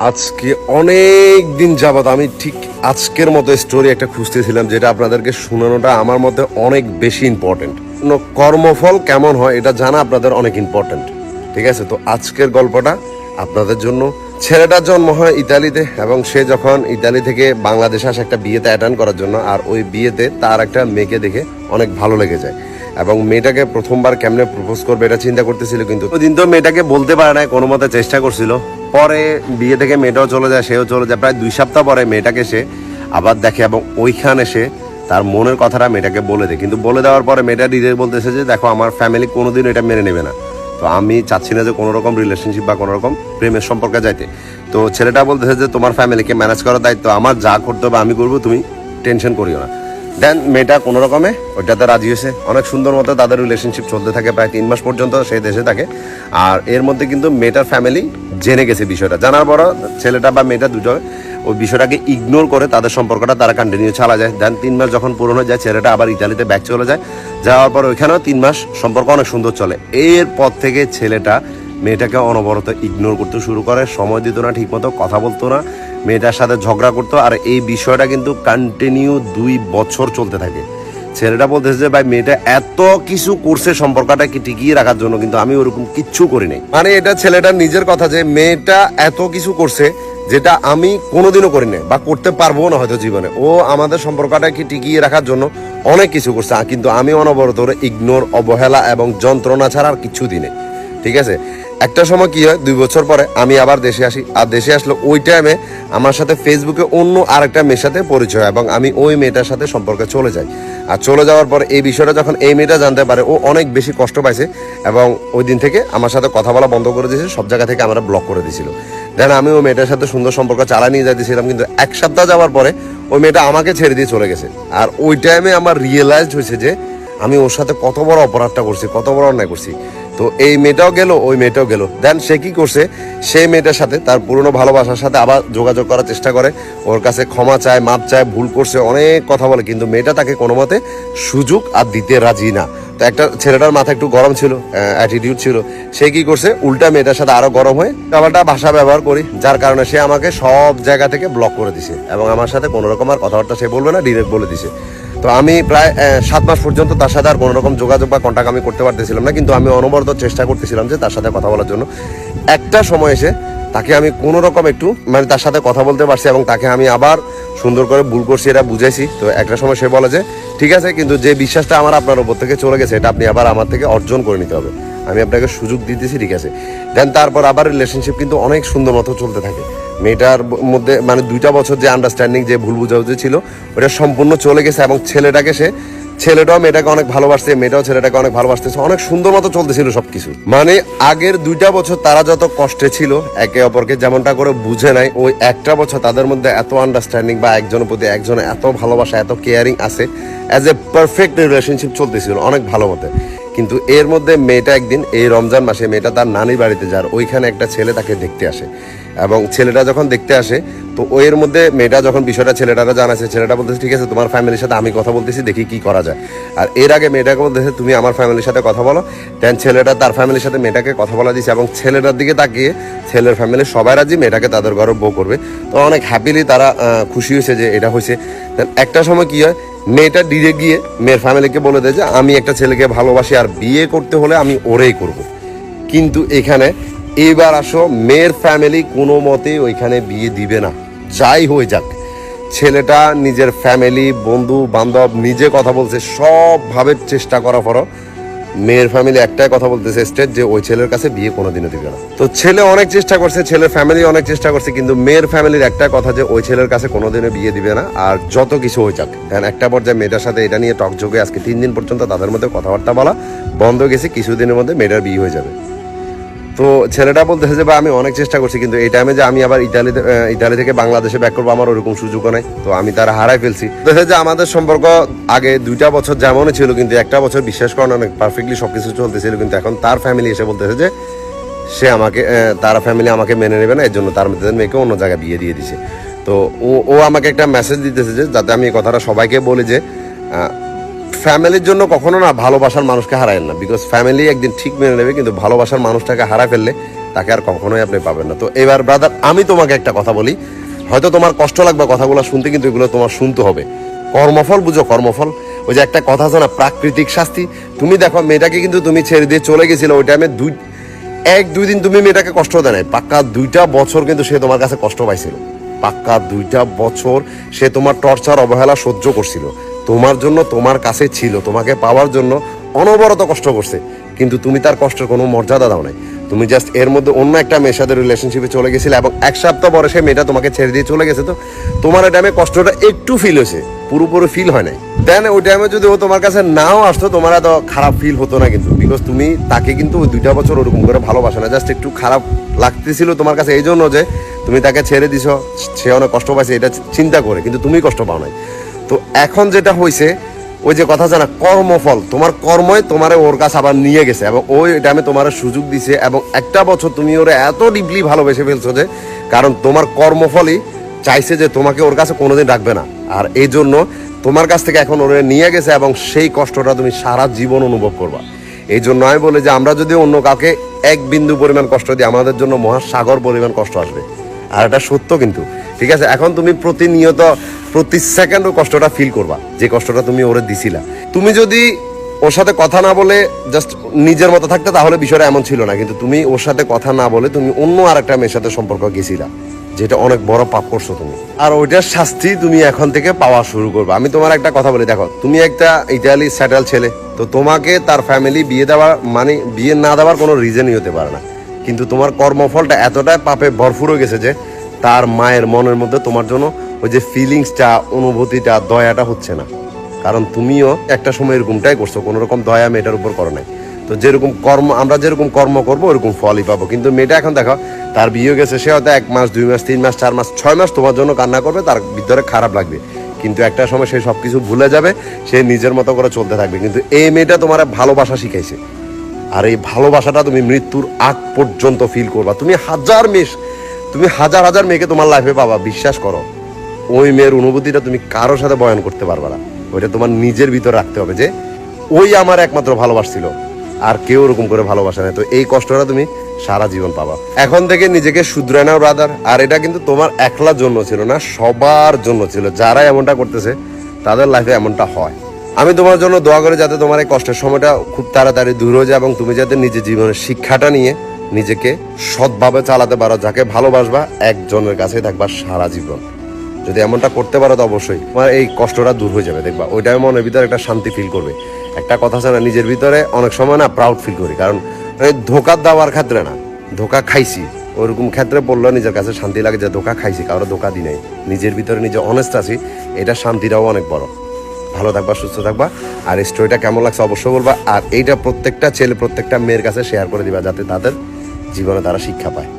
আজকে অনেক দিন যাবত আমি ঠিক আজকের মতো স্টোরি একটা খুঁজতেছিলাম, যেটা আপনাদেরকে শোনানোটা আমার মধ্যে অনেক বেশি ইম্পর্টেন্ট। কর্মফল কেমন হয় এটা জানা আপনাদের অনেক ইম্পর্টেন্ট, ঠিক আছে? তো আজকের গল্পটা আপনাদের জন্য। ছেলেটার জন্ম হয় ইতালিতে, এবং সে যখন ইতালি থেকে বাংলাদেশে আসে একটা বিয়েতে অ্যাটেন্ড করার জন্য, আর ওই বিয়েতে তার একটা মেয়েকে দেখে অনেক ভালো লেগে যায়, এবং মেয়েটাকে প্রথমবার কেমনে প্রপোজ করবে এটা চিন্তা করতেছিল। কিন্তু ওই দিন তো মেয়েটাকে বলতে পারে না, কোনো মতে চেষ্টা করছিল। পরে বিয়ে থেকে মেয়েটাও চলে যায়, সেও চলে যায়। প্রায় 2 সপ্তাহ পরে মেয়েটাকে সে আবার দেখে, এবং ওইখানে সে তার মনের কথাটা মেয়েটাকে বলে দেয়। কিন্তু বলে দেওয়ার পরে মেয়েটা ডিরেক্ট বলতেছে যে দেখো, আমার ফ্যামিলি কোনোদিন এটা মেনে নেবে না, তো আমি চাচ্ছি না যে কোনো রকম রিলেশনশিপ বা কোনো রকম প্রেমের সম্পর্কে যাইতে। তো ছেলেটা বলতেছে যে তোমার ফ্যামিলিকে ম্যানেজ করার দায়িত্ব আমার, যা করতে হবে আমি করবো, তুমি টেনশন করিও না। দেন মেয়েটা কোনো রকমে ওইটাতে রাজি হয়েছে। অনেক সুন্দর মতো তাদের রিলেশনশিপ চলতে থাকে, প্রায় 3 মাস পর্যন্ত সেই দেশে থাকে। আর এর মধ্যে কিন্তু মেয়েটার ফ্যামিলি জেনে গেছে বিষয়টা। জানার পর ছেলেটা বা মেয়েটা দুটো ওই বিষয়টাকে ইগনোর করে তাদের সম্পর্কটা তারা কন্টিনিউ চালা যায়। দেন 3 মাস যখন পূরণ হয়ে যায়, ছেলেটা আবার ইতালিতে ব্যাক চলে যায়। যাওয়ার পর ওইখানেও 3 মাস সম্পর্ক অনেক সুন্দর চলে। এরপর থেকে ছেলেটা মেয়েটাকে অনবরত ইগনোর করতে শুরু করে, সময় দিত না, ঠিকমতো কথা বলতো না, মেয়েটার সাথে ঝগড়া করতো। আর এই বিষয়টা কিন্তু কন্টিনিউ 2 বছর চলতে থাকে। ছেলেটা বলতেছে যে ভাই, মেয়েটা এত কিছু করছে সম্পর্কটাকে টিকিয়ে রাখার জন্য, কিন্তু আমি ওরকম কিচ্ছু করি নাই। মানে এটা ছেলেটার নিজের কথা যে মেয়েটা এত কিছু করছে যেটা আমি কোনোদিনও করি নাই বা করতে পারবো না হয়তো জীবনে। ও আমাদের সম্পর্কটাকে টিকিয়ে রাখার জন্য অনেক কিছু করছে, কিন্তু আমি অনবরত ইগনোর, অবহেলা এবং যন্ত্রণা ছাড়া আর কিছু দিনে, ঠিক আছে? একটা সময় কি হয়, 2 বছর পরে আমি আবার দেশে আসি। আর দেশে আসলে ওই টাইমে আমার সাথে ফেসবুকে অন্য আরেকটা মেয়ের সাথে পরিচয় হয়, এবং আমি ওই মেয়েটার সাথে সম্পর্কে চলে যাই। আর চলে যাওয়ার পর এই বিষয়টা যখন এই মেয়েটা জানতে পারে, ও অনেক বেশি কষ্ট পাইছে, এবং ওই দিন থেকে আমার সাথে কথা বলা বন্ধ করে দিয়েছে, সব জায়গা থেকে আমরা ব্লক করে দিয়েছিল। দেন আমি ওই মেয়েটার সাথে সুন্দর সম্পর্ক চালা নিয়ে যাইতেছিলাম, কিন্তু 1 সপ্তাহ যাওয়ার পরে ওই মেয়েটা আমাকে ছেড়ে দিয়ে চলে গেছে। আর ওই টাইমে আমার রিয়েলাইজ হয়েছে যে আমি ওর সাথে কত বড় অপরাধটা করছি, কত বড় অন্যায় করছি। তো এই মেয়েটাও গেল, ওই মেয়েটাও গেল। দেন সে কি করছে, সেই মেয়েটার সাথে তার পুরনো ভালোবাসার সাথে আবার যোগাযোগ করার চেষ্টা করে, ওর কাছে ক্ষমা চায়, মাপ চায়, ভুল করছে, অনেক কথা বলে, কিন্তু মেয়েটা তাকে কোনো মতে সুযোগ আর দিতে রাজি না। তো একটা ছেলেটার মাথা একটু গরম ছিল, অ্যাটিটিউড ছিল, সে কি করছে, উল্টা মেয়েটার সাথে আরো গরম হয়ে আবারটা ভাষা ব্যবহার করি, যার কারণে সে আমাকে সব জায়গা থেকে ব্লক করে দিছে, এবং আমার সাথে কোনো রকম আর কথাবার্তা সে বলবে না, ডিরেক্ট বলে দিছে। তো আমি প্রায় 7 মাস পর্যন্ত তার সাথে আর কোনো রকম যোগাযোগ বা কন্ট্যাক্ট আমি করতে পারতেছিলাম না, কিন্তু আমি অনবরত চেষ্টা করতেছিলাম যে তার সাথে কথা বলার জন্য। একটা সময় এসে তাকে আমি কোনো রকম একটু মানে তার সাথে কথা বলতে পারছি, এবং তাকে আমি আবার সুন্দর করে ভুল করছি এটা বুঝাইছি। তো একটা সময় সে বলে যে ঠিক আছে, কিন্তু যে বিশ্বাসটা আমার আপনার উপর থেকে চলে গেছে, এটা আপনি আবার আমার থেকে অর্জন করে নিতে হবে, আমি আপনাকে সুযোগ দিতেছি, ঠিক আছে? দেন তারপর আবার রিলেশনশিপ কিন্তু অনেক সুন্দর মতো চলতে থাকে। মেয়েটার মধ্যে মানে 2টা বছর যে আন্ডারস্ট্যান্ডিং, যে ভুল বুঝাবুঝি ছিল, ওটা সম্পূর্ণ চলে গেছে, এবং ছেলেটাও মেয়েটাকে অনেক ভালোবাসছে, মেয়েটাও ছেলেটাকে অনেক ভালোবাসতেছে, অনেক সুন্দর মতো চলতেছিল সবকিছু। মানে আগের 2টা বছর তারা যত কষ্টে ছিল, একে অপরকে যেমনটা করে বুঝে নাই, ওই একটা বছর তাদের মধ্যে এত আন্ডারস্ট্যান্ডিং বা একজনের প্রতি একজন এত ভালোবাসা, এত কেয়ারিং আছে, অ্যাজ এ পারফেক্ট রিলেশনশিপ চলতেছিল অনেক ভালো মতো। কিন্তু এর মধ্যে মেয়েটা একদিন এই রমজান মাসে মেয়েটা তার নানির বাড়িতে যায়, ওইখানে একটা ছেলে তাকে দেখতে আসে, এবং ছেলেটা যখন দেখতে আসে, তো এর মধ্যে মেয়েটা যখন বিষয়টা ছেলেটারা জানাচ্ছে, ছেলেটা বলতেছে ঠিক আছে, তোমার ফ্যামিলির সাথে আমি কথা বলতেছি, দেখি কি করা যায়। আর এর আগে মেয়েটাকে বলতেছে তুমি আমার ফ্যামিলির সাথে কথা বলো। দেন ছেলেটা তার ফ্যামিলির সাথে মেয়েটাকে কথা বলা দিয়েছে, এবং ছেলেটার দিকে তাকিয়ে ছেলের ফ্যামিলির সবাই রাজি মেয়েটাকে তাদের ঘরে বউ করবে। তো অনেক হ্যাপিলি তারা খুশি হয়েছে যে এটা হয়েছে। দেন একটা সময় কি হয়, মেয়েটা ডিরেক্ট গিয়ে মেয়ের ফ্যামিলিকে বলে দেয় যে আমি একটা ছেলেকে ভালোবাসি, আর বিয়ে করতে হলে আমি ওরেই করব। কিন্তু এখানে এবার আসো, মেয়ের ফ্যামিলি কোনো মতে ওইখানে বিয়ে দিবে না, যাই হয়ে যাক। ছেলেটা নিজের ফ্যামিলি, বন্ধু বান্ধব নিজে কথা বলছে, সবভাবে চেষ্টা করার পরও মেয়ের ফ্যামিলি একটাই কথা বলতেছে স্টেট, যে ওই ছেলের কাছে বিয়ে কোনোদিনও দিবে না। তো ছেলে অনেক চেষ্টা করছে, ছেলের ফ্যামিলি অনেক চেষ্টা করছে, কিন্তু মেয়ের ফ্যামিলির একটা কথা যে ওই ছেলের কাছে কোনোদিনও বিয়ে দিবে না, আর যত কিছু হয়ে যাক। একটা পর্যায়ে মেয়েটার সাথে এটা নিয়ে টকযোগে আজকে 3 দিন পর্যন্ত তাদের মধ্যে কথাবার্তা বলা বন্ধ হয়ে গেছে, কিছুদিনের মধ্যে মেয়েটার বিয়ে হয়ে যাবে। তো ছেলেটা বলতেছে যে আমি অনেক চেষ্টা করছি, কিন্তু এই টাইমে যে আমি আবার ইতালি থেকে বাংলাদেশে ব্যাক করবো, আমার ওরকম সুযোগও নাই, তো আমি তারা হারাই ফেলছি। দেখে যে আমাদের সম্পর্ক আগে 2টা বছর যেমনই ছিল, কিন্তু একটা বছর বিশ্বাস করেন অনেক পারফেক্টলি সবকিছু চলতেছিল, কিন্তু এখন তার ফ্যামিলি এসে বলতেছে যে সে আমাকে, তার ফ্যামিলি আমাকে মেনে নেবে না, এর জন্য তার মেয়েকে অন্য জায়গায় বিয়ে দিয়ে দিছে। তো ও আমাকে একটা মেসেজ দিতেছে যে যাতে আমি এই কথাটা সবাইকে বলি যে ফ্যামিলির জন্য কখনো না ভালোবাসার মানুষকে হারায় না, বিকজ ফ্যামিলি একদিন ঠিক মেনে নেবে, কিন্তু ভালোবাসার মানুষটাকে হারায় ফেললে তাকে আর কখনোই আপনি পাবেন না। তো এবার ব্রাদার আমি তোমাকে একটা কথা বলি, হয়তো তোমার কষ্ট লাগবে কথাগুলো শুনতে, কিন্তু এগুলো তোমার শুনতে হবে। কর্মফল বুঝো, কর্মফল। ওই যে একটা কথা আছে না, প্রাকৃতিক শাস্তি। তুমি দেখো মেয়েটাকে কিন্তু তুমি ছেড়ে দিয়ে চলে গেছিলে ওই টাইমে, এক দুই দিন তুমি মেয়েটাকে কষ্ট দেয় নাই, পাক্কা 2টা বছর কিন্তু সে তোমার কাছে কষ্ট পাইছিল। পাক্কা 2টা বছর সে তোমার টর্চার অবহেলা সহ্য করছিল, তোমার জন্য তোমার কাছে ছিল, তোমাকে পাওয়ার জন্য অনবরত কষ্ট করছে, কিন্তু তুমি তার কষ্টের কোনো মর্যাদা দাও নাই। তুমি জাস্ট এর মধ্যে অন্য একটা মেয়ের সাথে রিলেশনশিপে চলে গেছিলে এবং 1 সপ্তাহ পরে সেই মেয়েটা তোমাকে ছেড়ে দিয়ে চলে গেছে। তো তোমার এই টাইমে কষ্টটা একটু ফিল হয়েছে, পুরোপুরি ফিল হয় নাই। দেন ওই টাইমে যদি ও তোমার কাছে নাও আসতো, তোমার এত খারাপ ফিল হতো না কিন্তু, বিকজ তুমি তাকে কিন্তু ওই 2টা বছর ওরকম করে ভালোবাসো না। জাস্ট একটু খারাপ লাগতেছিল তোমার কাছে এই জন্য যে তুমি তাকে ছেড়ে দিছো, সে অনেক কষ্ট পাইছে এটা চিন্তা করে, কিন্তু তুমি কষ্ট পাও নাই। তো এখন যেটা হয়েছে, ওই যে কথা জানা কর্মফল, তোমার কর্মই তোমারে ওর কাছে আবার নিয়ে গেছে এবং ওই টাইমে তোমার সুযোগ দিছে এবং 1টা বছর তুমি ওরে এত ডিপলি ভালোবেসে ফেলছো যে, কারণ তোমার কর্মফলই চাইছে যে তোমাকে ওর কাছে কোনোদিন রাখবে না, আর এই জন্য তোমার কাছ থেকে এখন ওরে নিয়ে গেছে এবং সেই কষ্টটা তুমি সারা জীবন অনুভব করবা। এই জন্য আমি বলি যে আমরা যদি অন্য কাউকে 1 বিন্দু পরিমাণ কষ্ট দিই, আমাদের জন্য মহাসাগর পরিমাণ কষ্ট আসবে, আর এটা সত্য কিন্তু। ঠিক আছে, এখন তুমি প্রতিনিয়ত প্রতি সেকেন্ডও কষ্টটা ফিল করবা, যে কষ্টটা তুমি ওরে দিছিলা। তুমি যদি ওর সাথে কথা না বলে জাস্ট নিজের মতো থাকতে, তাহলে বিষয়টা এমন ছিল না, কিন্তু তুমি ওর সাথে কথা না বলে তুমি অন্য আরেকটা মেয়ের সাথে সম্পর্ক গেছিলা, যেটা অনেক বড় পাপ করছো তুমি, আর ওইটার শাস্তি তুমি এখন থেকে পাওয়া শুরু করবে। আমি তোমার একটা কথা বলি, দেখো তুমি একটা ইতালি সেটেল ছেলে, তো তোমাকে তার ফ্যামিলি বিয়ে দেওয়ার মানে বিয়ে না দেওয়ার কোনো রিজনই হতে পারে না, কিন্তু তোমার কর্মফলটা এতটাই পাপে ভরপুর হয়ে গেছে যে তার মায়ের মনের মধ্যে তোমার জন্য ওই যে ফিলিংসটা, অনুভূতিটা, দয়াটা হচ্ছে না, কারণ তুমিও একটা সময় এরকমটাই করছো, কোনো রকম দয়া মেয়েটার উপর করো নাই। তো যেরকম কর্ম, আমরা যেরকম কর্ম করবো ওরকম ফলই পাবো। কিন্তু মেয়েটা এখন দেখো তার বিয়ে গেছে, সে হয়তো 1 মাস 2 মাস 3 মাস 4 মাস 6 মাস তোমার জন্য কান্না করবে, তার ভিতরে খারাপ লাগবে, কিন্তু একটা সময় সে সব কিছু ভুলে যাবে, সে নিজের মতো করে চলতে থাকবে। কিন্তু এই মেয়েটা তোমার ভালোবাসা শিখাইছে, আর এই ভালোবাসাটা তুমি মৃত্যুর আগ পর্যন্ত ফিল করবা। তুমি হাজার হাজার মেয়েকে তোমার লাইফে পাবা, বিশ্বাস করো। ওই মেয়ের অনুভূতিটা তুমি কারোর সাথে বয়ান করতে পারবা না, ওইটা তোমার নিজের ভিতর রাখতে হবে যে ওই আমার একমাত্র ভালোবাসছিল, আর কেউ ওরকম করে ভালোবাসে না। তো এই কষ্টটা তুমি সারা জীবন পাবা। এখন থেকে নিজেকে শুধরায় নাও ব্রাদার, আর এটা কিন্তু তোমার একলার জন্য ছিল না, সবার জন্য ছিল। যারা এমনটা করতেছে তাদের লাইফে এমনটা হয়। আমি তোমার জন্য দোয়া করি যাতে তোমার এই কষ্টের সময়টা খুব তাড়াতাড়ি দূর হয়ে যায় এবং তুমি যাতে নিজের জীবনের শিক্ষাটা নিয়ে নিজেকে সৎভাবে চালাতে পারো, যাকে ভালোবাসবা একজনের কাছেই থাকবা সারা জীবন। যদি এমনটা করতে পারো তো অবশ্যই তোমার এই কষ্টটা দূর হয়ে যাবে, দেখবা ওইটাই মনের ভিতরে একটা শান্তি ফিল করবে। একটা কথা আছে না, নিজের ভিতরে অনেক সময় না প্রাউড ফিল করি, কারণ এই ধোকা দেওয়ার ক্ষেত্রে না, ধোকা খাইছি ওরকম ক্ষেত্রে পড়লেও নিজের কাছে শান্তি লাগে যে ধোকা খাইছি, কারো ধোকা দিই নাই, নিজের ভিতরে নিজে অনেস্ট আছি, এটা শান্তিটাও অনেক বড়। ভালো থাকবা, সুস্থ থাকবা, আর এই স্টোরিটা কেমন লাগছে অবশ্যই বলবা, আর এইটা প্রত্যেকটা ছেলে প্রত্যেকটা মেয়ের কাছে শেয়ার করে দিবা যাতে তাদের জীবনে তারা শিক্ষা পায়।